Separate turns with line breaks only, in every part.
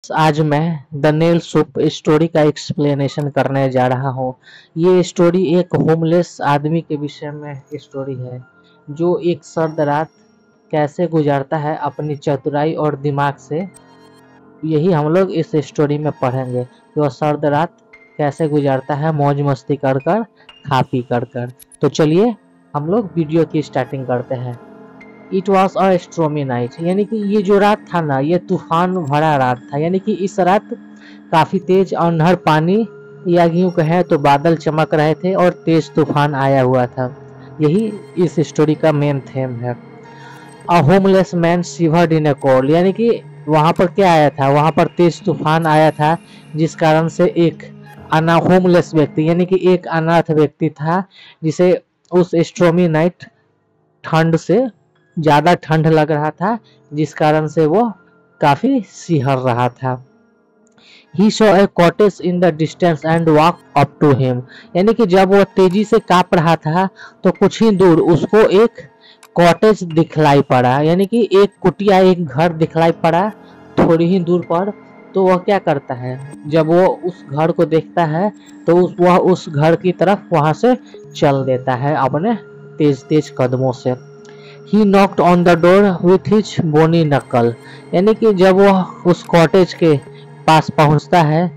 आज मैं the nail soup story का एक्सप्लेनेशन करने जा रहा हूँ। ये स्टोरी एक होमलेस आदमी के विषय में स्टोरी है जो एक सर्द रात कैसे गुजारता है अपनी चतुराई और दिमाग से। यही हम लोग इस स्टोरी में पढ़ेंगे कि वह सर्द रात कैसे गुजारता है मौज मस्ती कर कर, खा पी कर कर। तो चलिए हम लोग वीडियो की स्टार्टिंग करते हैं। It was a stormy night, यानी कि ये जो रात था ना, ये तूफान भरा रात था। यानी कि इस रात काफ़ी तेज अंधड़ पानी या यूं कहें तो बादल चमक रहे थे और तेज तूफान आया हुआ था। यही इस स्टोरी का मेन थीम है। A homeless man शिवर्ड in a cold, यानी कि वहाँ पर क्या आया था, वहाँ पर तेज तूफान आया था जिस कारण से एक होमलेस व्यक्ति यानी कि एक अनाथ व्यक्ति था जिसे उस स्ट्रोमी नाइट ठंड से ज़्यादा ठंड लग रहा था, जिस कारण से वो काफ़ी सिहर रहा था। He saw a cottage in the distance and walked up to him, यानी कि जब वो तेजी से काँप रहा था तो कुछ ही दूर उसको एक कॉटेज दिखलाई पड़ा, यानी कि एक कुटिया, एक घर दिखलाई पड़ा थोड़ी ही दूर पर। तो वह क्या करता है, जब वो उस घर को देखता है तो वह उस घर की तरफ वहां से चल देता है अपने तेज तेज कदमों से। He knocked on the door with his bony knuckle, यानी कि जब वो उस कॉटेज के पास पहुंचता है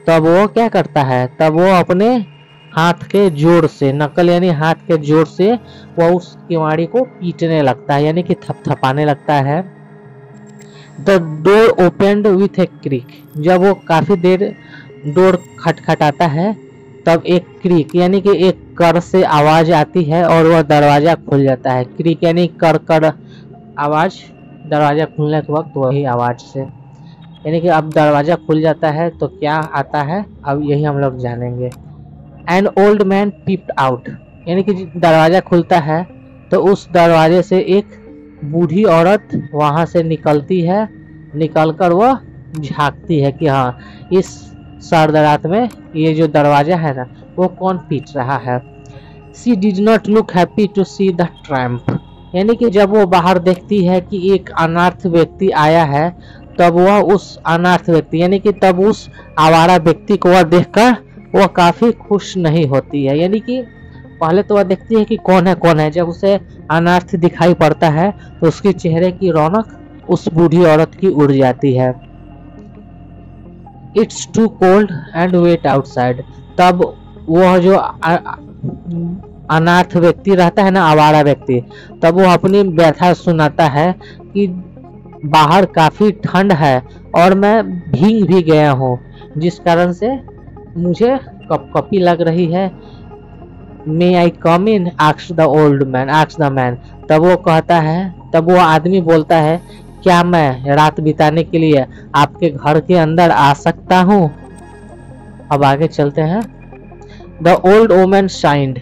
तब वो क्या करता है, तब वो अपने हाथ के जोर से, नकल यानी हाथ के जोर से वो उस किवाड़ी को पीटने लगता है, यानी कि थपथपाने लगता है। द डोर ओपनड विथ ए क्रिक, जब वो काफी देर डोर खटखटाता है तब एक क्रिक यानी कि एक कर से आवाज आती है और वह दरवाजा खुल जाता है। क्रिक यानी कर कर आवाज, दरवाजा खुलने के वक्त वही आवाज से, यानी कि अब दरवाजा खुल जाता है तो क्या आता है अब यही हम लोग जानेंगे। An old man peeped out, यानी कि दरवाजा खुलता है तो उस दरवाजे से एक बूढ़ी औरत वहां से निकलती है, निकलकर वह झांकती है कि हाँ, इस सर्द रात में ये जो दरवाजा है ना वो कौन पीट रहा है। She did not look happy to see the tramp, यानी कि जब वो बाहर देखती है कि एक अनाथ व्यक्ति आया है तब वह उस अनाथ व्यक्ति यानी कि तब उस आवारा व्यक्ति को वह देखकर वह काफी खुश नहीं होती है। यानी कि पहले तो वह देखती है कि कौन है कौन है, जब उसे अनाथ दिखाई पड़ता है तो उसके चेहरे की रौनक उस बूढ़ी औरत की उड़ जाती है। It's too cold and wet outside, तब वह जो अनाथ व्यक्ति रहता है ना, आवारा व्यक्ति, तब वो अपनी व्यथा सुनाता है कि बाहर काफी ठंड है और मैं भीग भी गया हूँ, जिस कारण से मुझे कपकपी लग रही है। May I come in, asked the old man, asked the man, तब वो कहता है, तब वो आदमी बोलता है, क्या मैं रात बिताने के लिए आपके घर के अंदर आ सकता हूँ। अब आगे चलते हैं। The old woman signed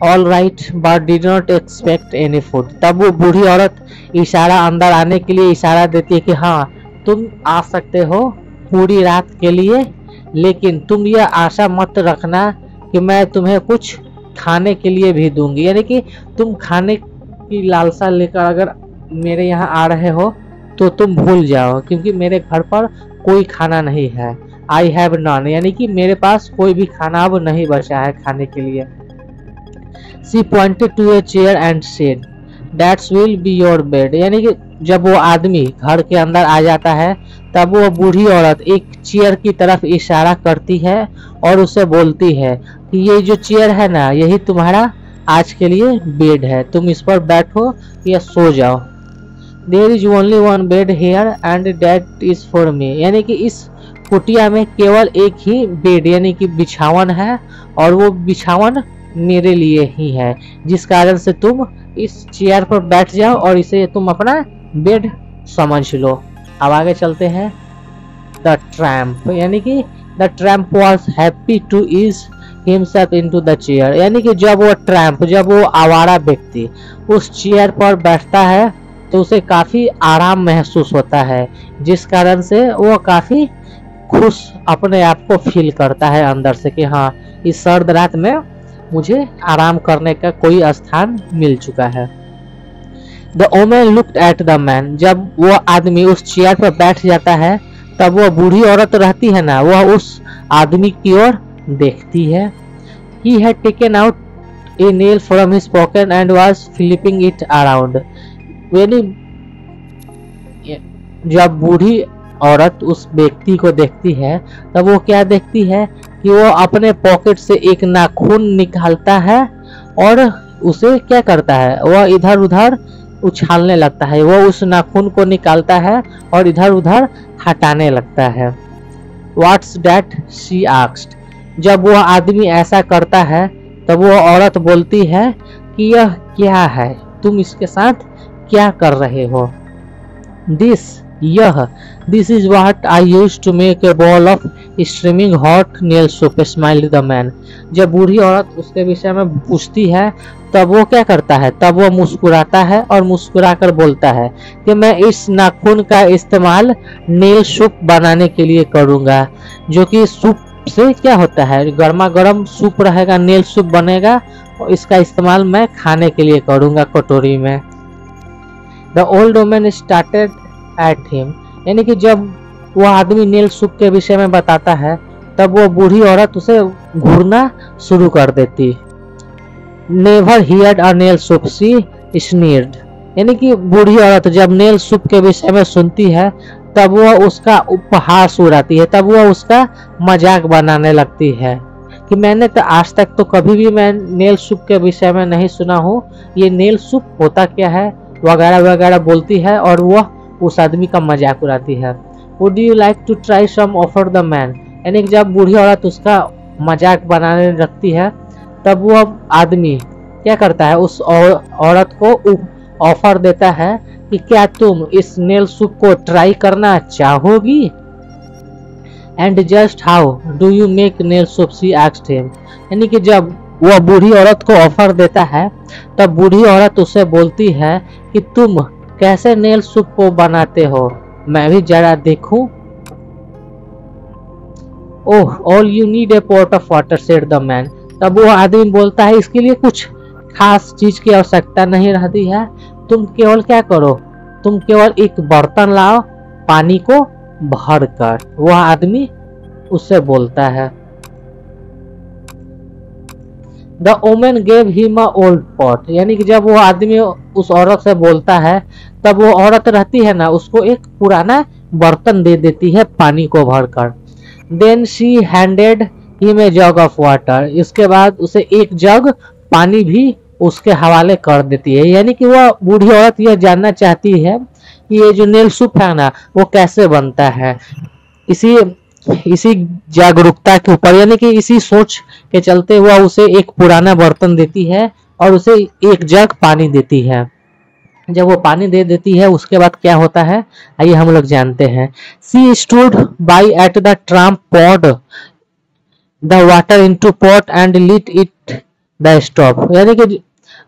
all right but did not expect any food, तब वो बूढ़ी औरत इशारा, अंदर आने के लिए इशारा देती है कि हाँ तुम आ सकते हो पूरी रात के लिए, लेकिन तुम यह आशा मत रखना कि मैं तुम्हें कुछ खाने के लिए भी दूंगी, यानी कि तुम खाने की लालसा लेकर अगर मेरे यहाँ आ रहे हो तो तुम भूल जाओ, क्योंकि मेरे घर पर कोई खाना नहीं है। आई हैव नॉन, यानी कि मेरे पास कोई भी खाना अब नहीं बचा है खाने के लिए। She pointed to a chair and said that's will be your bed, यानी कि जब वो आदमी घर के अंदर आ जाता है तब वो बूढ़ी औरत एक चेयर की तरफ इशारा करती है और उसे बोलती है कि ये जो चेयर है ना, यही तुम्हारा आज के लिए बेड है, तुम इस पर बैठो या सो जाओ। There is only one bed here and that is for me, यानी कि इस कुटिया में केवल एक ही बेड यानी कि बिछावन है और वो बिछावन मेरे लिए ही है, जिस कारण से तुम इस चेयर पर बैठ जाओ और इसे तुम अपना बेड समझ लो। अब आगे चलते हैं। द ट्रैम्प, यानी कि the tramp was happy to ease himself into the chair, यानी कि जब वो ट्रैम्प, जब वो आवारा व्यक्ति उस चेयर पर बैठता है तो उसे काफी आराम महसूस होता है, जिस कारण से वो काफी खुश अपने आप को फील करता है अंदर से कि हाँ, इस सर्द रात में मुझे आराम करने का कोई स्थान मिल चुका है। The woman looked at the man, जब वो आदमी उस चेयर पर बैठ जाता है तब वो बूढ़ी औरत रहती है ना, वह उस आदमी की ओर देखती है। He had taken out a nail from his pocket and was flipping it around. यानी जब बूढ़ी औरत उस व्यक्ति को देखती है तब वो क्या देखती है कि वो अपने पॉकेट से एक नाखून निकालता है और उसे क्या करता है, वह इधर उधर उछालने लगता है। वो उस नाखून को निकालता है और इधर उधर हटाने लगता है। What's that? she asked. जब वह आदमी ऐसा करता है तब वो औरत बोलती है कि यह क्या है, तुम इसके साथ क्या कर रहे हो। This is what I used to make a bowl of steaming hot nail soup, smiled the man. जब बूढ़ी औरत उसके विषय में पूछती है तब वो क्या करता है, तब वो मुस्कुराता है और मुस्कुराकर बोलता है कि मैं इस नाखून का इस्तेमाल नेल सूप बनाने के लिए करूँगा, जो कि सूप से क्या होता है, गर्मा गर्म सूप रहेगा, नेल सूप बनेगा और इसका इस्तेमाल मैं खाने के लिए करूँगा कटोरी में। The old woman started at him. यानी कि जब वह आदमी नेल सूप के विषय में बताता है तब वो बूढ़ी औरत उसे घूरना शुरू कर देती। Never heard a nail soup, she sneered. यानी कि बूढ़ी औरत जब नेल सूप के विषय में सुनती है तब वह उसका उपहास उड़ाती है, तब वह उसका मजाक बनाने लगती है कि मैंने तो आज तक तो कभी भी मैं नेल सूप के विषय में नहीं सुना हूँ, ये नेल सूप होता क्या है वगैरह वगैरह बोलती है और वह उस आदमी का मजाक उड़ाती है। Would you like to try some? offer the man. यानी जब बूढ़ी औरत उसका मजाक बनाने लगती है तब वह आदमी क्या करता है, उस औरत को ऑफर देता है कि क्या तुम इस नेल सूप को ट्राई करना चाहोगी। And just how do you make nail soup? she asked him. यानी कि जब वह बूढ़ी औरत को ऑफर देता है तब बूढ़ी औरत उसे बोलती है कि तुम कैसे नेल सूप को बनाते हो, मैं भी जरा देखूं। Oh, all you need a pot of water, said the man. तब वो आदमी बोलता है इसके लिए कुछ खास चीज की आवश्यकता नहीं रहती है, तुम केवल क्या करो, तुम केवल एक बर्तन लाओ पानी को भर कर। वह आदमी उससे बोलता है। The woman gave him a old pot. यानी कि जब वो आदमी उस औरत से बोलता है तब वो औरत रहती है ना, उसको एक पुराना बर्तन दे देती है पानी को भरकर। Then she handed him a jug of water. इसके बाद उसे एक जग पानी भी उसके हवाले कर देती है। यानी कि वह बूढ़ी औरत यह जानना चाहती है कि ये जो नेल सूप है ना वो कैसे बनता है। इसी जागरूकता के ऊपर यानी कि इसी सोच के चलते वह उसे एक पुराना बर्तन देती है और उसे एक जग पानी देती है। जब वो पानी दे देती है उसके बाद क्या होता है आइए हम लोग जानते हैं। She stood by at the tramp, poured the water into pot and lit it the stove. यानी कि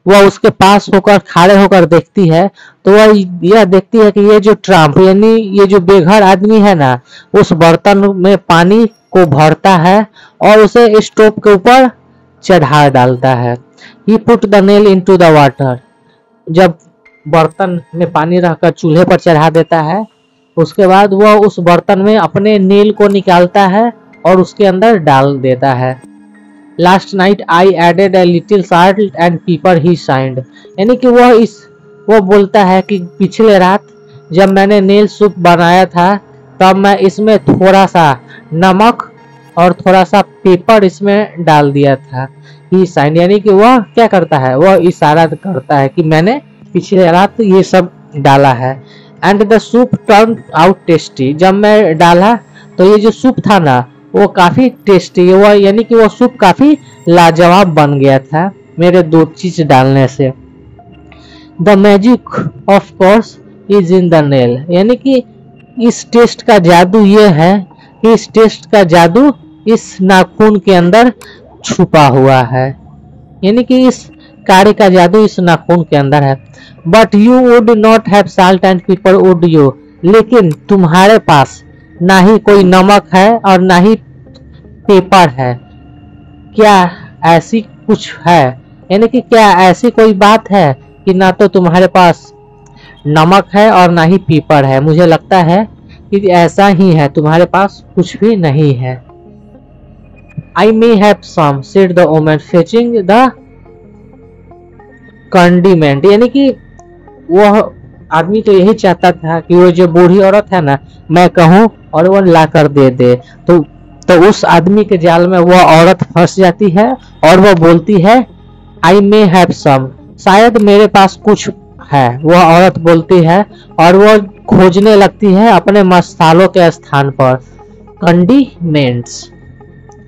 वह उसके पास होकर खड़े होकर देखती है तो वह यह देखती है कि ये जो ट्रम्प यानी ये जो बेघर आदमी है ना उस बर्तन में पानी को भरता है और उसे स्टोव के ऊपर चढ़ा डालता है। He put the nail into the water. जब बर्तन में पानी रखकर चूल्हे पर चढ़ा देता है उसके बाद वह उस बर्तन में अपने नेल को निकालता है और उसके अंदर डाल देता है। Last night I added a little salt and pepper, he signed. यानी कि वह बोलता है कि पिछले रात जब मैंने नेल सूप बनाया था तब मैं इसमें थोड़ा सा नमक और थोड़ा सा पेपर इसमें डाल दिया था। He signed यानी कि वह क्या करता है, वह इशारा करता है कि मैंने पिछले रात ये सब डाला है। And the soup turned out tasty. जब मैं डाला तो ये जो सूप था ना वो काफी टेस्टी, वो यानी कि वो सूप काफी लाजवाब बन गया था मेरे दो चीज डालने से। The magic of course is in the nail. यानी कि इस टेस्ट का जादू ये है कि इस टेस्ट का जादू इस नाखून के अंदर छुपा हुआ है। यानी कि इस कार्य का जादू इस नाखून के अंदर है। But you would not have salt and paper, would you? लेकिन तुम्हारे पास ना ही कोई नमक है और ना ही पेपर है, क्या ऐसी कुछ है? यानी कि क्या ऐसी कोई बात है कि ना तो तुम्हारे पास नमक है और ना ही पेपर है? मुझे लगता है कि ऐसा ही है, तुम्हारे पास कुछ भी नहीं है। I may have some, said the woman, fetching the condiment। यानी कि वह आदमी तो यही चाहता था कि वो जो बूढ़ी औरत है ना, मैं कहूँ और वो ला कर दे दे। तो उस आदमी के जाल में वह औरत फंस जाती है और वह बोलती है I may have some, शायद मेरे पास कुछ है। वह औरत बोलती है और वह खोजने लगती है अपने मसालों के स्थान पर, कंडीमेंट्स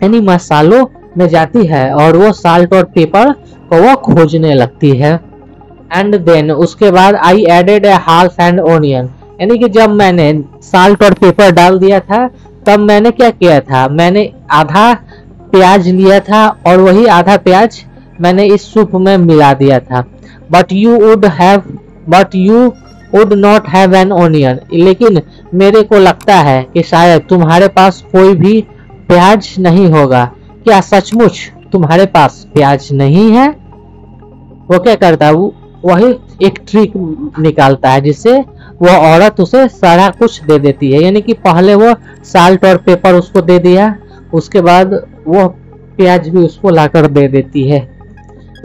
यानी मसालों में जाती है और वो साल्ट और पेपर को वो खोजने लगती है। एंड देन उसके बाद I added a half and onion, यानी कि जब मैंने साल्ट और पेपर डाल दिया था तब मैंने क्या किया था, मैंने आधा प्याज लिया था और वही आधा प्याज मैंने इस सूप में मिला दिया था। But you would not have an onion, लेकिन मेरे को लगता है कि शायद तुम्हारे पास कोई भी प्याज नहीं होगा। क्या सचमुच तुम्हारे पास प्याज नहीं है? वो क्या करता है, वही एक ट्रिक निकालता है जिससे वो औरत उसे सारा कुछ दे देती है। यानी कि पहले वो साल्ट और पेपर उसको दे दिया, उसके बाद वो प्याज भी उसको लाकर दे देती है।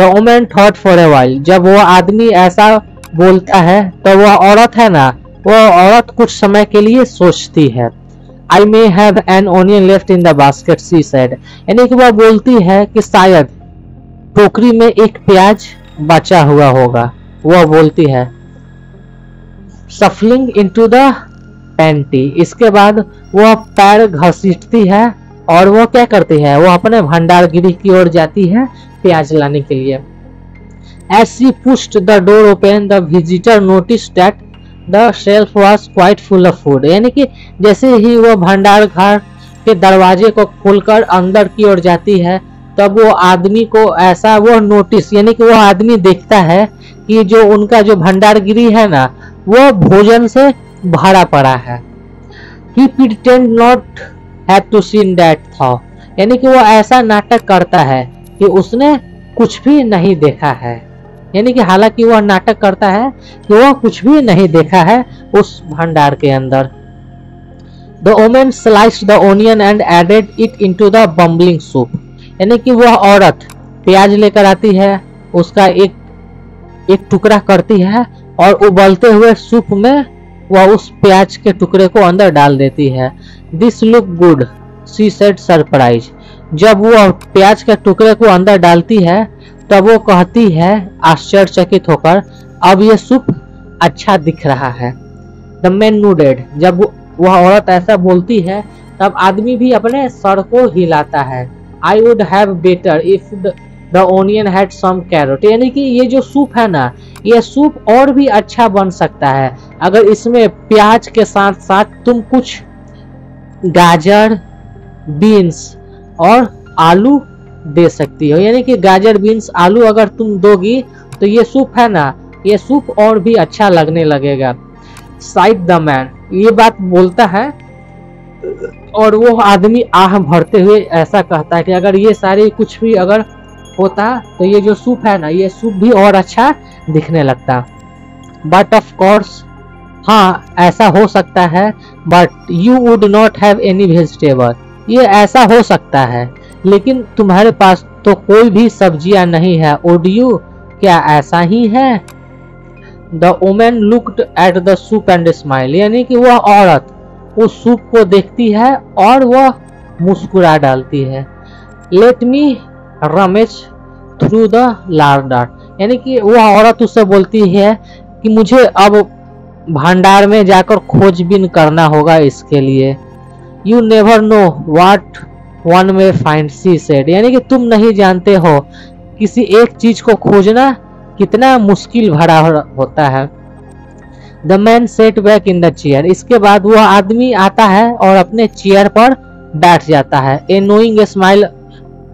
The woman thought for a while, जब वो आदमी ऐसा बोलता है तो वह औरत है ना, वो औरत कुछ समय के लिए सोचती है। I may have an onion left in the basket, she said। यानी कि वह बोलती है कि शायद टोकरी में एक प्याज बचा हुआ होगा। वह बोलती है shuffling into the pantry। इसके बाद वह पैर घसीटती है और वह क्या करती है, वह अपने भंडार गृह की ओर जाती है प्याज लाने के लिए। As she pushed the door open, the visitor noticed that the shelf was quite full of food। यानी कि जैसे ही वो भंडार घर के दरवाजे को खोलकर अंदर की ओर जाती है तब वो आदमी को ऐसा वो नोटिस, यानी कि वो आदमी देखता है कि जो उनका जो भंडार गृह है ना वो भोजन से भरा पड़ा है। He pretend not have to see that thought। यानी कि वो ऐसा नाटक करता है कि उसने कुछ भी नहीं देखा है। यानी कि हालांकि वह नाटक करता है कि वह कुछ भी नहीं देखा है उस भंडार के अंदर। The woman sliced the onion and added it into the bubbling soup। यानी कि वह औरत प्याज लेकर आती है, उसका एक टुकड़ा करती है और उबलते हुए सूप में वह उस प्याज के टुकड़े को अंदर डाल देती है। This look good, she said surprised। जब वह प्याज के टुकड़े को अंदर डालती है तब वो कहती है आश्चर्यचकित होकर, अब ये सूप अच्छा दिख रहा है। The man nodded। जब वह औरत ऐसा बोलती है तब आदमी भी अपने सर को हिलाता है। I would have better if the onion had some carrot। यानी कि ये जो सूप है ना, ये सूप और भी अच्छा बन सकता है अगर इसमें प्याज के साथ साथ तुम कुछ गाजर, बीन्स और आलू दे सकती हो। यानी कि गाजर, बीन्स, आलू अगर तुम दोगी तो ये सूप है ना, ये सूप और भी अच्छा लगने लगेगा। साइड द मैन, ये बात बोलता है और वो आदमी आह भरते हुए ऐसा कहता है कि अगर ये सारे कुछ भी अगर होता तो ये जो सूप है ना, ये सूप भी और अच्छा दिखने लगता। बट ऑफ कोर्स, हाँ ऐसा हो सकता है। But you would not have any vegetable. ये ऐसा हो सकता है लेकिन तुम्हारे पास तो कोई भी सब्जियां नहीं है। वुड यू, क्या ऐसा ही है? The woman looked at the soup and smile. यानी कि वह औरत उस सूप को देखती है और वह मुस्कुरा डालती है। Let me rummage through the larder. यानी कि वह औरत उससे बोलती है कि मुझे अब भंडार में जाकर खोजबीन करना होगा इसके लिए। You never know what one में फाइंड, शी सेड। यानी कि तुम नहीं जानते हो किसी एक चीज को खोजना कितना मुश्किल भरा होता है। The man set back in the chair. इसके बाद वह आदमी आता है और अपने चेयर पर बैठ जाता है। A knowing smile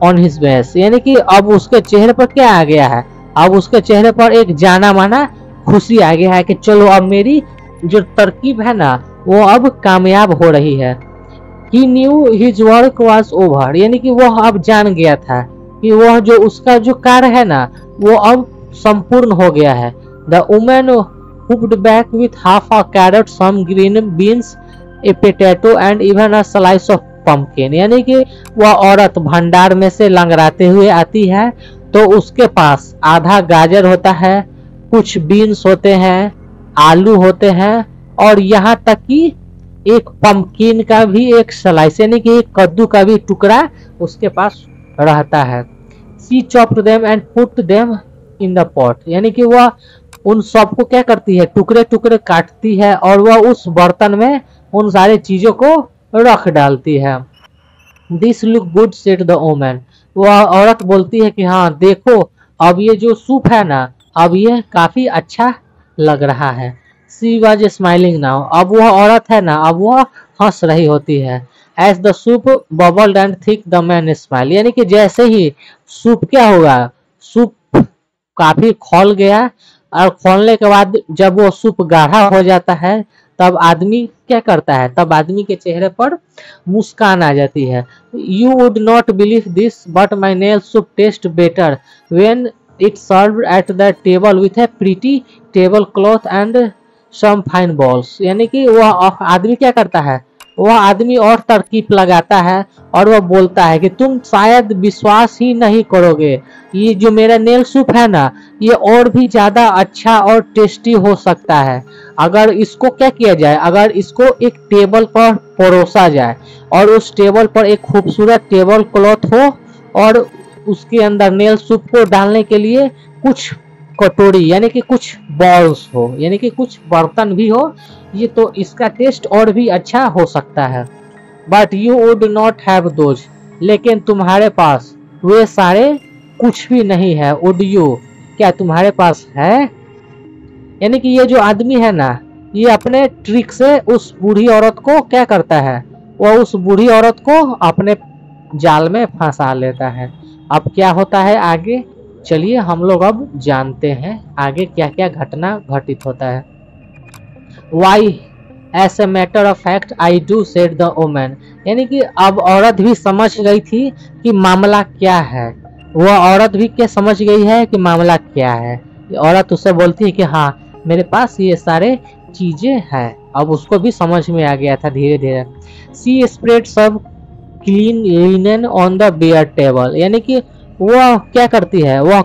on his face. यानी कि अब उसके चेहरे पर क्या आ गया है, अब उसके चेहरे पर एक जाना माना खुशी आ गया है कि चलो अब मेरी जो तरकीब है ना वो अब कामयाब हो रही है। He knew his work was over। यानी कि वह अब जान गया था कि वह जो उसका जो कार्य है ना वो अब संपूर्ण हो गया है। The woman hopped back with half a carrot, some green beans, A potato and even a slice of pumpkin. यानी कि वह औरत भंडार में से लंगड़ाते हुए आती है तो उसके पास आधा गाजर होता है, कुछ बीन्स होते हैं, आलू होते हैं और यहाँ तक कि एक पंपकिन का भी एक स्लाइस यानी कि एक कद्दू का भी टुकड़ा उसके पास रहता है। She chopped them and put them in the pot. यानी कि वह उन सबको क्या करती है, टुकड़े टुकड़े काटती है और वह उस बर्तन में उन सारे चीजों को रख डालती है। This look good said the woman. वह औरत बोलती है कि हाँ देखो अब ये जो सूप है ना, अब ये काफी अच्छा लग रहा है। She was smiling now. अब वह औरत है ना, अब वह हंस रही होती है। As the soup bubbled and thick the man smile. यानी कि जैसे ही सूप क्या होगा, सूप काफी खौल गया और खोलने के बाद जब वो सूप गाढ़ा हो जाता है तब आदमी क्या करता है, तब आदमी के चेहरे पर मुस्कान आ जाती है। You would not believe this but my nail soup taste better when it served at the table with a pretty table cloth and some fine bowls. यानी कि वह आदमी क्या करता है, वह आदमी और तरकीब लगाता है और वह बोलता है कि तुम शायद विश्वास ही नहीं करोगे, ये जो मेरा नेल सूप है ना, ये और भी ज्यादा अच्छा और टेस्टी हो सकता है अगर इसको क्या किया जाए, अगर इसको एक टेबल पर परोसा जाए और उस टेबल पर एक खूबसूरत टेबल क्लॉथ हो और उसके अंदर नेल सूप को डालने के लिए कुछ कटोरी यानी कि कुछ बॉल्स हो, यानी कि कुछ बर्तन भी हो, ये तो इसका टेस्ट और भी अच्छा हो सकता है। But you would not have those. लेकिन तुम्हारे पास वे सारे कुछ भी नहीं है। वुड यू, क्या तुम्हारे पास है? यानी कि ये जो आदमी है ना, ये अपने ट्रिक से उस बूढ़ी औरत को क्या करता है, वह उस बूढ़ी औरत को अपने जाल में फंसा लेता है। अब क्या होता है आगे, चलिए हम लोग अब जानते हैं आगे क्या क्या घटना घटित होता है। Why as a matter of fact I do said the woman. यानी कि अब औरत भी समझ गई थी कि मामला क्या है, वह औरत भी क्या समझ गई है कि मामला क्या है। औरत उससे बोलती है कि हाँ मेरे पास ये सारे चीजें हैं। अब उसको भी समझ में आ गया था धीरे धीरे। She spread some clean linen on the bare table. यानी कि वह क्या करती है, वह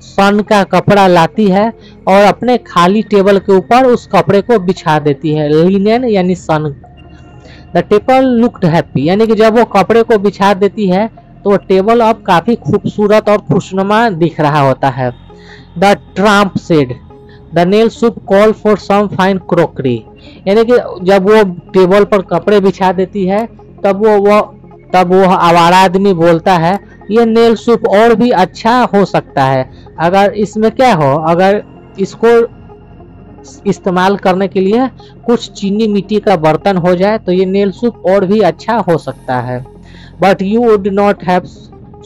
सन का कपड़ा लाती है और अपने खाली टेबल के ऊपर उस कपड़े को बिछा देती है। लिनन यानी सन। The table looked happy. यानी कि जब वो कपड़े को बिछा देती है तो टेबल अब काफी खूबसूरत और खुशनुमा दिख रहा होता है। The tramp said the nail soup call for some fine crockery. यानी कि जब वो टेबल पर कपड़े बिछा देती है तब वो आवारा आदमी बोलता है ये नेल सूप और भी अच्छा हो सकता है अगर इसमें क्या हो, अगर इसको इस्तेमाल करने के लिए कुछ चीनी मिट्टी का बर्तन हो जाए तो ये नेल सूप और भी अच्छा हो सकता है। But you would not have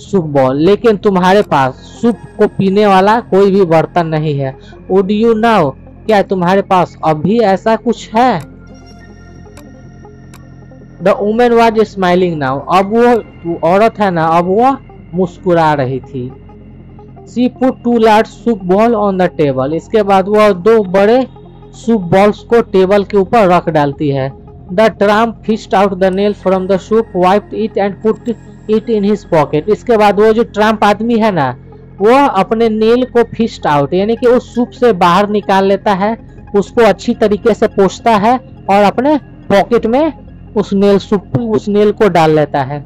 soup ball. लेकिन तुम्हारे पास सूप को पीने वाला कोई भी बर्तन नहीं है। वुड यू नाउ, क्या तुम्हारे पास अभी ऐसा कुछ है? The women was smiling now. अब वो औरत है ना, अब वो मुस्कुरा रही थी। She put 2 large soup ball on the table. इसके बाद वह 2 बड़े सूप बॉल्स को टेबल के ऊपर रख डालती है। The tramp fished out the nail from the soup, wiped it and put it in his pocket. इसके बाद वो जो ट्राम्प आदमी है ना, वह अपने नेल को फिश्ड आउट यानी कि उस सूप से बाहर निकाल लेता है, उसको अच्छी तरीके से पोंछता है और अपने पॉकेट में उस नेल को डाल लेता है।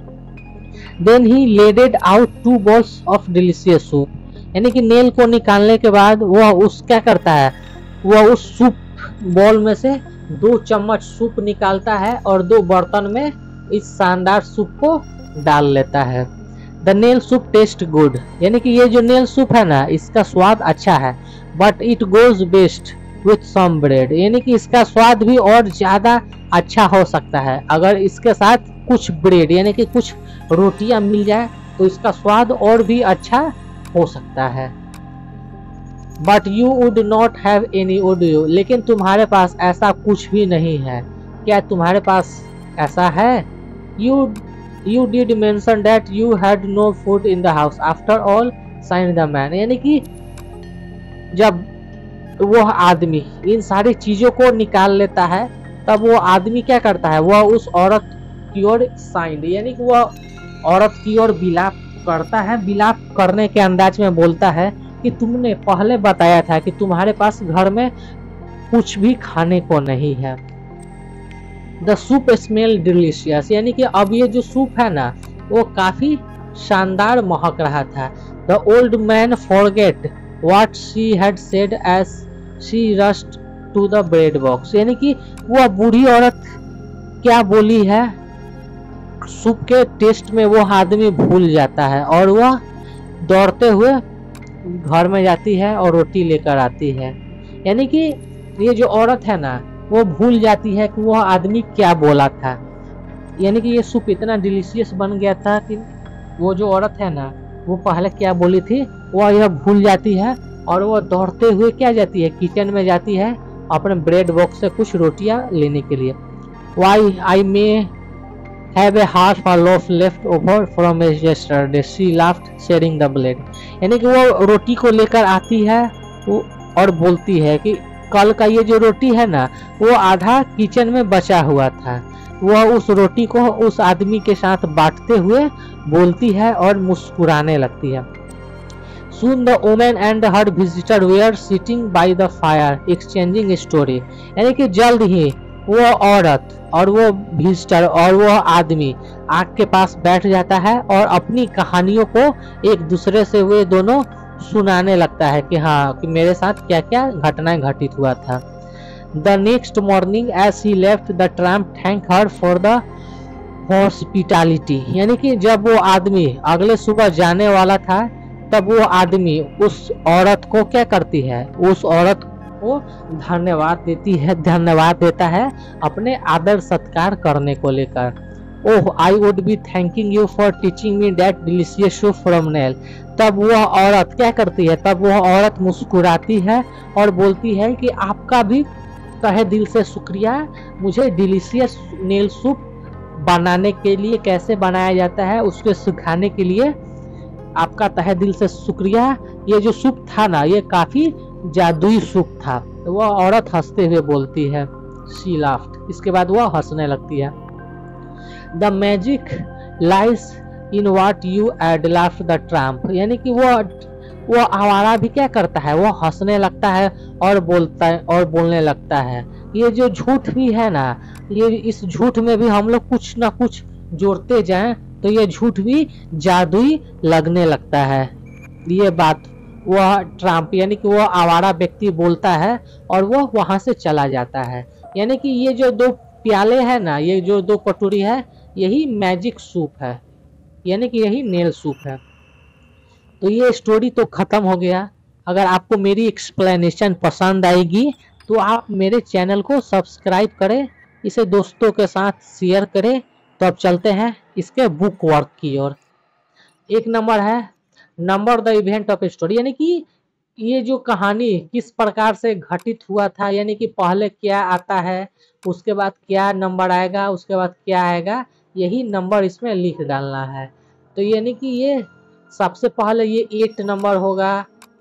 Then he ladled out 2 bowls of delicious soup. यानी कि नेल को निकालने के बाद वह उस क्या करता है, वह उस सूप बॉल में से 2 चम्मच सूप निकालता है और 2 बर्तन में इस शानदार सूप को डाल लेता है। The nail soup taste good. यानी कि ये जो नेल सूप है ना, इसका स्वाद अच्छा है। But it goes best with some bread. यानी कि इसका स्वाद भी और ज्यादा अच्छा हो सकता है अगर इसके साथ कुछ ब्रेड यानी कि कुछ रोटियां मिल जाए तो इसका स्वाद और भी अच्छा हो सकता है। But you would not have any, would you? लेकिन तुम्हारे पास ऐसा कुछ भी नहीं है। क्या तुम्हारे पास ऐसा है? You did mention that you had no food in the house after all, sighed the man. यानी कि जब वह आदमी इन सारी चीजों को निकाल लेता है तब वो आदमी क्या करता है, वह उस औरत की ओर साइंड, यानी कि वह औरत की ओर विलाप करता है। विलाप करने के अंदाज में बोलता है कि तुमने पहले बताया था कि तुम्हारे पास घर में कुछ भी खाने को नहीं है। द सूप स्मेल डिलीशियस, यानी कि अब ये जो सूप है ना वो काफी शानदार महक रहा था। The old man forget what she had said as she rushed to the bread box, यानी कि वह बूढ़ी औरत क्या बोली है सूप के टेस्ट में वो आदमी भूल जाता है और वह दौड़ते हुए घर में जाती है और रोटी लेकर आती है। यानी कि ये जो औरत है ना वो भूल जाती है कि वह आदमी क्या बोला था। यानी कि ये सूप इतना डिलीशियस बन गया था कि वो जो औरत है ना वो पहले क्या बोली थी वह यह भूल जाती है और वो दौड़ते हुए क्या जाती है, किचन में जाती है अपने ब्रेड बॉक्स से कुछ रोटियां लेने के लिए। Why I may have a half a loaf left over from yesterday she laughed sharing the bread, यानी कि वो रोटी को लेकर आती है और बोलती है कि कल का ये जो रोटी है ना वो आधा किचन में बचा हुआ था। वह उस रोटी को उस आदमी के साथ बांटते हुए बोलती है और मुस्कुराने लगती है। Soon the woman and her visitor were sitting by the fire exchanging story, यानी कि जल्द ही वो औरत और वो विजिटर और वो आदमी आग के पास बैठ जाता है और अपनी कहानियों को एक दूसरे से वे दोनों सुनाने लगता है कि हाँ कि मेरे साथ क्या क्या घटनाएं घटित हुआ था। The next morning as he left the tramp thanked her for the hospitality, यानी कि जब वो आदमी अगले सुबह जाने वाला था तब वो आदमी उस औरत को क्या करती है, उस औरत को धन्यवाद देता है अपने आदर सत्कार करने को लेकर। Oh I would be thanking you for teaching me that delicious soup from nail, तब वह औरत क्या करती है, तब वह औरत मुस्कुराती है और बोलती है कि आपका भी तहे दिल से शुक्रिया, मुझे डिलीशियस नेल सूप बनाने के लिए कैसे बनाया जाता है उसको सिखाने के लिए आपका तहे दिल से शुक्रिया। ये जो सूप था ना ये काफी जादुई सूप था। तो वह औरत हंसते हुए बोलती है शी लाफ्ड, इसके बाद वह हंसने लगती है। The magic lies in what you add laughed the tramp, यानी कि वो आवारा भी क्या करता है, वो हंसने लगता है और बोलने लगता है। ये जो झूठ भी है ना, ये इस झूठ में भी हम लोग कुछ ना कुछ जोड़ते जाएं तो ये झूठ भी जादुई लगने लगता है। ये बात वह ट्रम्प यानी कि वह आवारा व्यक्ति बोलता है और वह वहां से चला जाता है। यानी कि ये जो दो प्याले हैं ना, ये जो दो कटोरी है यही मैजिक सूप है, यानी कि यही नेल सूप है। तो ये स्टोरी तो खत्म हो गया। अगर आपको मेरी एक्सप्लेनेशन पसंद आएगी तो आप मेरे चैनल को सब्सक्राइब करें, इसे दोस्तों के साथ शेयर करें। तो अब चलते हैं इसके बुक वर्क की ओर। एक नंबर है number the event of story, यानी कि ये जो कहानी किस प्रकार से घटित हुआ था, यानी कि पहले क्या आता है, उसके बाद क्या नंबर आएगा, उसके बाद क्या आएगा, यही नंबर इसमें लिख डालना है। तो यानी कि ये सबसे पहले ये 8 नंबर होगा,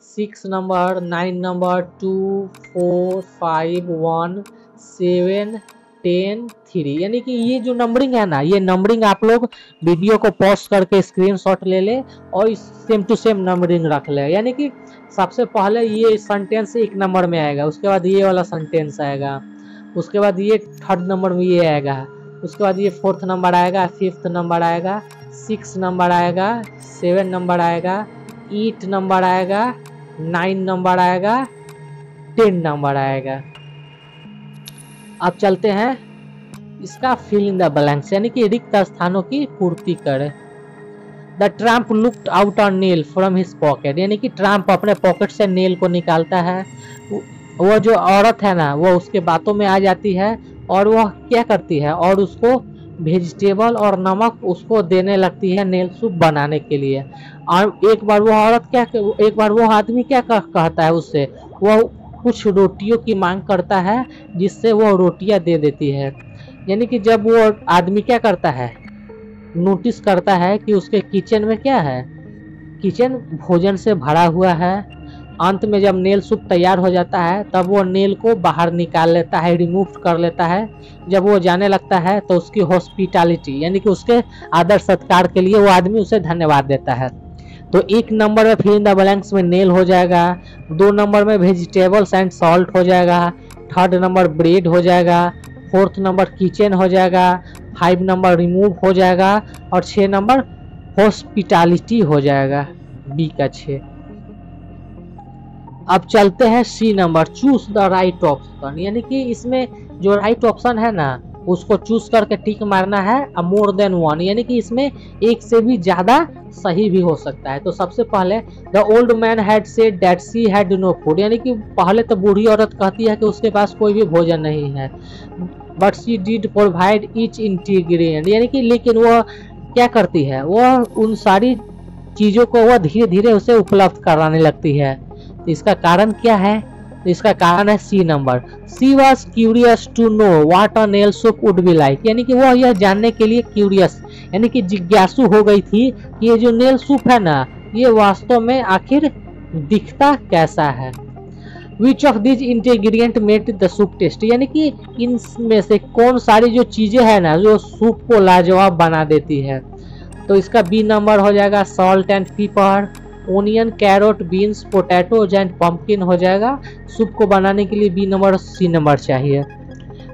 6 नंबर, 9 नंबर, 2, 4, 5, 1, 7, 10, 3, यानी कि ये जो नंबरिंग है ना, ये नंबरिंग आप लोग वीडियो को पॉज करके स्क्रीनशॉट ले ले और इस सेम टू सेम नंबरिंग रख ले। यानी कि सबसे पहले ये सेंटेंस 1 नंबर में आएगा, उसके बाद ये वाला सेंटेंस आएगा, उसके बाद ये 3rd नंबर में ये आएगा, उसके बाद ये 4th नंबर आएगा, 5th नंबर आएगा, 6 नंबर आएगा, 7 नंबर आएगा, 8 नंबर आएगा, 9 नंबर आएगा, 10 नंबर आएगा। अब चलते हैं इसका फिल इन द ब्लैंक्स, यानी कि रिक्त स्थानों की पूर्ति करें। The Trump looked out a nail from his pocket, यानी कि ट्रम्प अपने पॉकेट से नेल को निकालता है। वो जो औरत है ना वो उसके बातों में आ जाती है और वह क्या करती है और उसको वेजिटेबल और नमक उसको देने लगती है नेल सूप बनाने के लिए। और एक बार वो आदमी क्या कहता है उससे, वह कुछ रोटियों की मांग करता है जिससे वो रोटियां दे देती है। यानी कि जब वो आदमी क्या करता है, नोटिस करता है कि उसके किचन में क्या है, किचन भोजन से भरा हुआ है अंत में जब नेल सूप तैयार हो जाता है तब वो नेल को बाहर निकाल लेता है, रिमूव कर लेता है। जब वो जाने लगता है तो उसकी हॉस्पिटैलिटी यानी कि उसके आदर सत्कार के लिए वो आदमी उसे धन्यवाद देता है। तो 1 नंबर में फिल इन द ब्लैंक्स में नेल हो जाएगा, 2 नंबर में वेजिटेबल्स एंड सॉल्ट हो जाएगा, 3rd नंबर ब्रेड हो जाएगा, 4th नंबर किचन हो जाएगा, 5 नंबर रिमूव हो जाएगा और 6 नंबर हॉस्पिटैलिटी हो जाएगा, बी का 6। अब चलते हैं C number, choose the right option, यानी कि इसमें जो राइट ऑप्शन है ना उसको चूज करके टिक मारना है। मोर देन 1 यानी कि इसमें एक से भी ज्यादा सही भी हो सकता है। तो सबसे पहले the old man had said that she had no food, यानी कि पहले तो बूढ़ी औरत कहती है कि उसके पास कोई भी भोजन नहीं है, but she did provide each ingredient, यानी कि लेकिन वह क्या करती है, वह उन सारी चीजों को वह धीरे धीरे उसे उपलब्ध कराने लगती है। तो इसका कारण क्या है? तो इसका कारण है C number, she was curious to know what a nail soup would be like, यानी कि वह यह जानने के लिए क्यूरियस यानी कि जिज्ञासु हो गई थी कि ये जो नेल सूप है ना ये वास्तव में आखिर दिखता कैसा है। Which of this ingredient made the soup taste, यानी कि इनमें से कौन सारी जो चीजें हैं ना जो सूप को लाजवाब बना देती है। तो इसका बी नंबर हो जाएगा salt and paper, onion, carrot, beans, potatoes and pumpkin हो जाएगा। सूप को बनाने के लिए बी नंबर सी नंबर चाहिए।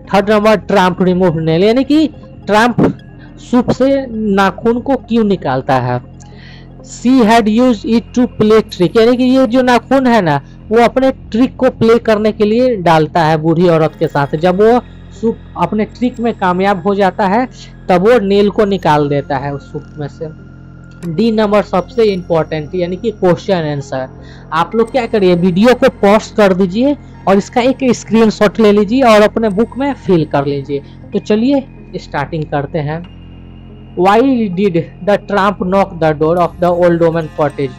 3rd number Trump remove nail, यानी कि ट्रम्प सूप से नाखून को क्यों निकालता है। She had use it to play trick, यानी कि ये जो नाखून है ना वो अपने ट्रिक को प्ले करने के लिए डालता है बूढ़ी औरत के साथ। जब वो सूप अपने ट्रिक में कामयाब हो जाता है तब वो नेल को निकाल देता है उस सूप में से। डी नंबर सबसे इम्पोर्टेंट यानी कि क्वेश्चन आंसर। आप लोग क्या करिए, वीडियो को पॉज कर दीजिए और इसका एक स्क्रीनशॉट ले लीजिए और अपने बुक में फिल कर लीजिए। तो चलिए स्टार्टिंग करते हैं। Why did the tramp knock the door of the old woman cottage,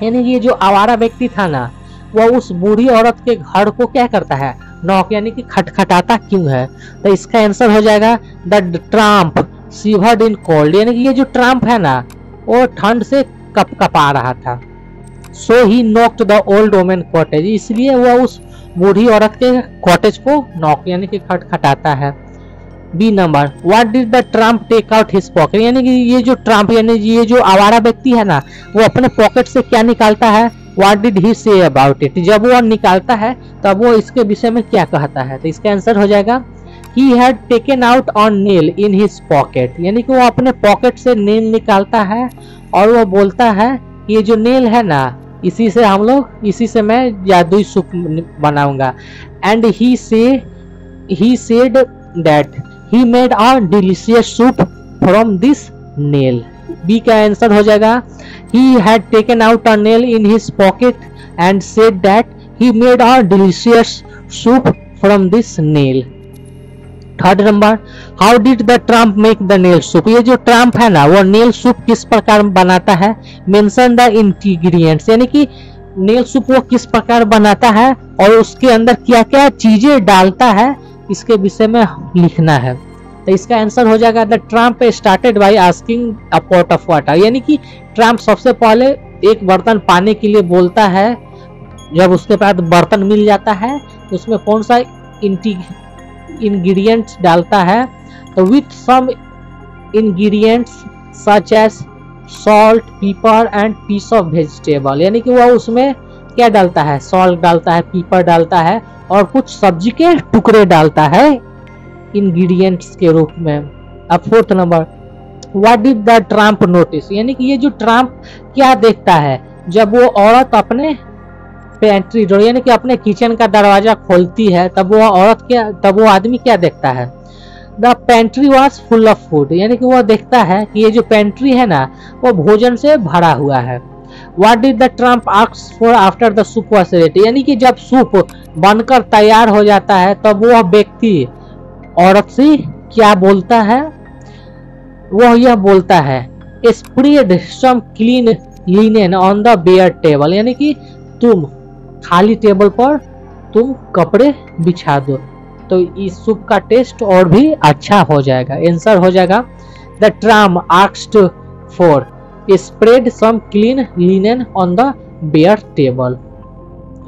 यानी ये जो आवारा व्यक्ति था ना वह उस बूढ़ी औरत के घर को क्या करता है, नॉक यानी कि खटखटाता क्यों है। तो इसका आंसर हो जाएगा द ट्रम्प शिवर्ड इन कोल्ड, यानी कि ये जो ट्रम्प है ना वो ठंड से कपकपा रहा था। So he knocked the old woman cottage, इसलिए वह उस बूढ़ी औरत के कॉटेज को नॉक यानी कि खटखटाता है। B number what did the tramp take out his pocket, यानी कि ये जो ट्रम्प यानी ये जो आवारा व्यक्ति है ना वो अपने पॉकेट से क्या निकालता है। What did he say about it, जब वो निकालता है तब वो इसके विषय में क्या कहता है। तो इसका आंसर हो जाएगा he had taken out a nail in his pocket, यानी कि वो अपने पॉकेट से नेल निकालता है और वो बोलता है कि ये जो नेल है ना इसी से मैं जादुई सूप बनाऊंगा। And he said that he made a delicious soup from this nail। B का आंसर हो जाएगा he had taken out a nail in his pocket and said that he made a delicious soup from this nail। 3rd number how did the Trump make the nail soup, ये जो Trump है ना वो nail soup किस प्रकार बनाता है। Mention the ingredients, यानी कि नेल सूप वो किस प्रकार बनाता है और उसके अंदर क्या क्या चीजें डालता है इसके विषय में लिखना है। तो इसका आंसर हो जाएगा the Trump started by asking a pot of water, यानी कि ट्रम्प सबसे पहले एक बर्तन पाने के लिए बोलता है। जब उसके बाद बर्तन मिल जाता है तो उसमें कौन सा इंग्रेडिएंट्स डालता है। तो with some ingredients such as salt, pepper and piece of vegetable, यानी कि वह उसमें क्या डालता है, सॉल्ट डालता है, पेपर डालता है और कुछ सब्जी के टुकड़े डालता है इंग्रेडिएंट्स के रूप में। अब 4th number what did the Trump notice, यानी कि ये जो ट्रम्प क्या देखता है जब वो औरत अपने पेंट्री डोर यानी कि अपने किचन का दरवाजा खोलती है तब वो आदमी क्या देखता है। The pantry was full of food, यानी कि वह देखता है कि ये जो पेंट्री है ना वो भोजन से भरा हुआ है। What did the Trump ask for after the soup was ready, यानी कि जब सूप बनकर तैयार हो जाता है तब वह व्यक्ति औरत से क्या बोलता है। वह यह बोलता है spread some clean linen on the bare table, यानी कि तुम खाली टेबल पर तुम कपड़े बिछा दो तो इस सूप का टेस्ट और भी अच्छा हो जाएगा। आंसर हो जाएगा the tramp asked for spread some clean linen on the bare table.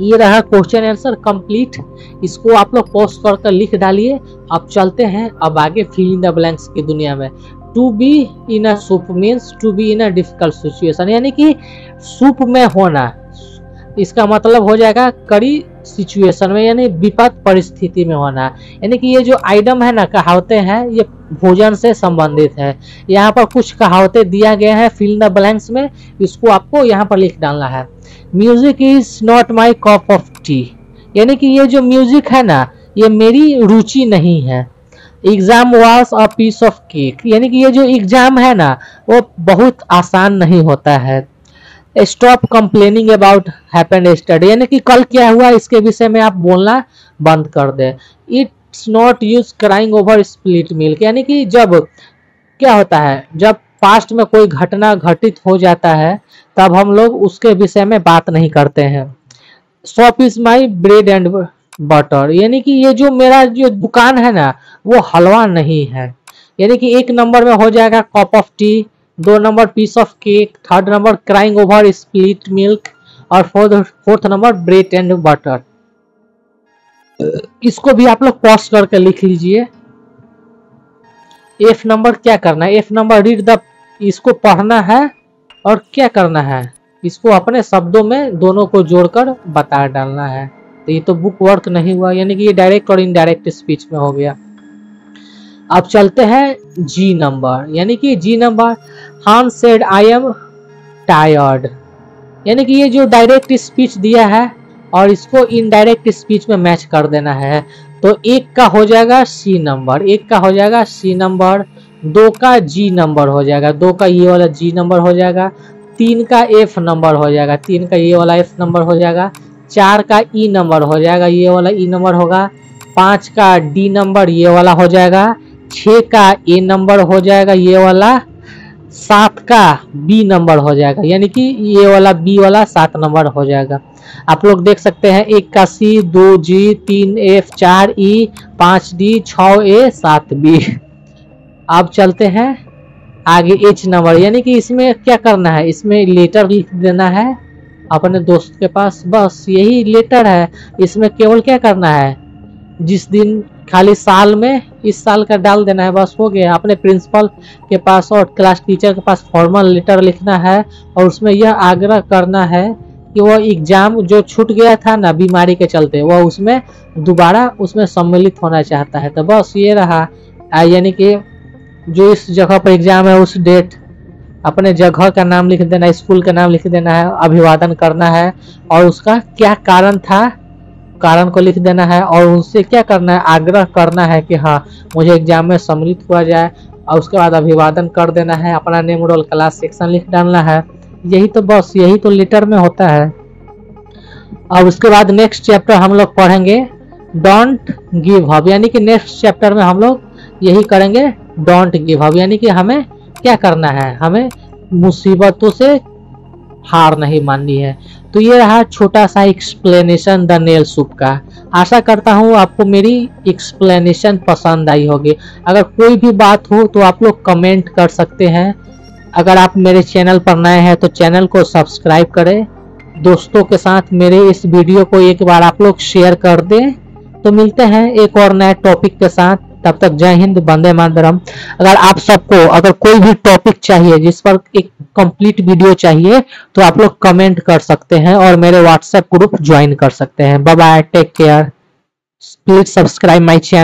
ये रहा क्वेश्चन आंसर कंप्लीट। इसको आप लोग पोस्ट कर लिख डालिए। अब चलते हैं अब आगे फिल इन द ब्लैंक्स की दुनिया में। To be in a soup means to be in a difficult situation, यानी कि सूप में होना, इसका मतलब हो जाएगा कड़ी सिचुएशन में, यानी विपद परिस्थिति में होना। यानी कि ये जो आइटम है ना, कहावतें हैं, ये भोजन से संबंधित है। यहाँ पर कुछ कहावतें दिया गया है फिल इन द ब्लैंक्स में, इसको आपको यहाँ पर लिख डालना है। Music is not my cup of T, यानी कि ये जो म्यूजिक है ना, ये मेरी रुचि नहीं है। Exam was a piece of cake, यानी कि ये जो एग्जाम है ना, वो बहुत आसान नहीं होता है। Stop complaining about happened yesterday, यानी कि कल क्या हुआ इसके विषय में आप बोलना बंद कर दे। It's not use crying over split milk, यानी कि जब क्या होता है, जब पास्ट में कोई घटना घटित हो जाता है तब हम लोग उसके विषय में बात नहीं करते हैं। Shop is my bread and butter, यानी कि ये जो मेरा जो दुकान है ना, वो हलवा नहीं है। यानी कि एक नंबर में हो जाएगा cup of tea, 2 number piece of cake, 3rd number crying over split milk, और 4th number bread and butter. इसको भी आप लोग पॉज करके लिख लीजिए। F नंबर क्या करना है, F नंबर रीड द, इसको पढ़ना है और क्या करना है, इसको अपने शब्दों में दोनों को जोड़कर बता डालना है। तो ये तो बुक वर्क नहीं हुआ, यानी कि ये डायरेक्ट और इनडायरेक्ट स्पीच में हो गया। अब चलते हैं जी नंबर, यानी कि जी number, Hans said I am tired, यानी कि ये जो डायरेक्ट स्पीच दिया है और इसको इनडायरेक्ट स्पीच में मैच कर देना है। तो 1 का हो जाएगा सी नंबर, 1 का हो जाएगा सी नंबर, 2 का जी नंबर हो जाएगा, 2 का ये वाला जी नंबर हो जाएगा, 3 का एफ नंबर हो जाएगा, 3 का ये वाला एफ नंबर हो जाएगा, 4 का ई नंबर हो जाएगा, ये वाला ई नंबर होगा, 5 का डी नंबर ये वाला हो जाएगा, 6 का ए नंबर हो जाएगा ये वाला, 7 का बी नंबर हो जाएगा, यानी कि ये वाला बी वाला 7 नंबर हो जाएगा। आप लोग देख सकते हैं 1 का सी, 2 जी, 3 एफ, 4 ई, 5 डी, 6 ए, 7 बी। अब चलते हैं आगे एच नंबर, यानी कि इसमें क्या करना है, इसमें लेटर लिख देना है अपने दोस्त के पास, बस यही लेटर है। इसमें केवल क्या करना है, जिस दिन खाली साल में इस साल का डाल देना है, बस हो गया। अपने प्रिंसिपल के पास और क्लास टीचर के पास फॉर्मल लेटर लिखना है और उसमें यह आग्रह करना है कि वह एग्जाम जो छूट गया था ना बीमारी के चलते, वह उसमें दोबारा उसमें सम्मिलित होना चाहता है। तो बस ये रहा, यानी कि जो इस जगह पर एग्जाम है उस डेट, अपने जगह का नाम लिख देना, स्कूल का नाम लिख देना है, अभिवादन करना है और उसका क्या कारण था, कारण को लिख देना है और उनसे क्या करना है, आग्रह करना है कि हाँ मुझे एग्जाम में सम्मिलित हुआ जाए, और उसके बाद अभिवादन कर देना है, अपना नेम रोल क्लास सेक्शन लिख डालना है। यही तो बस यही तो लेटर में होता है। अब उसके बाद नेक्स्ट चैप्टर हम लोग पढ़ेंगे डोंट गिव अप, यानी कि नेक्स्ट चैप्टर में हम लोग यही करेंगे डोंट गिव अप, यानी कि हमें क्या करना है, हमें मुसीबतों से हार नहीं माननी है। तो ये रहा छोटा सा एक्सप्लेनेशन द नेल सूप का। आशा करता हूँ आपको मेरी एक्सप्लेनेशन पसंद आई होगी। अगर कोई भी बात हो तो आप लोग कमेंट कर सकते हैं। अगर आप मेरे चैनल पर नए हैं तो चैनल को सब्सक्राइब करें, दोस्तों के साथ मेरे इस वीडियो को एक बार आप लोग शेयर कर दें। तो मिलते हैं एक और नए टॉपिक के साथ, तब तक जय हिंद, वंदे मातरम। अगर आप सबको अगर कोई भी टॉपिक चाहिए जिस पर एक कंप्लीट वीडियो चाहिए तो आप लोग कमेंट कर सकते हैं और मेरे व्हाट्सएप ग्रुप ज्वाइन कर सकते हैं। Bye bye, take care, please subscribe my channel.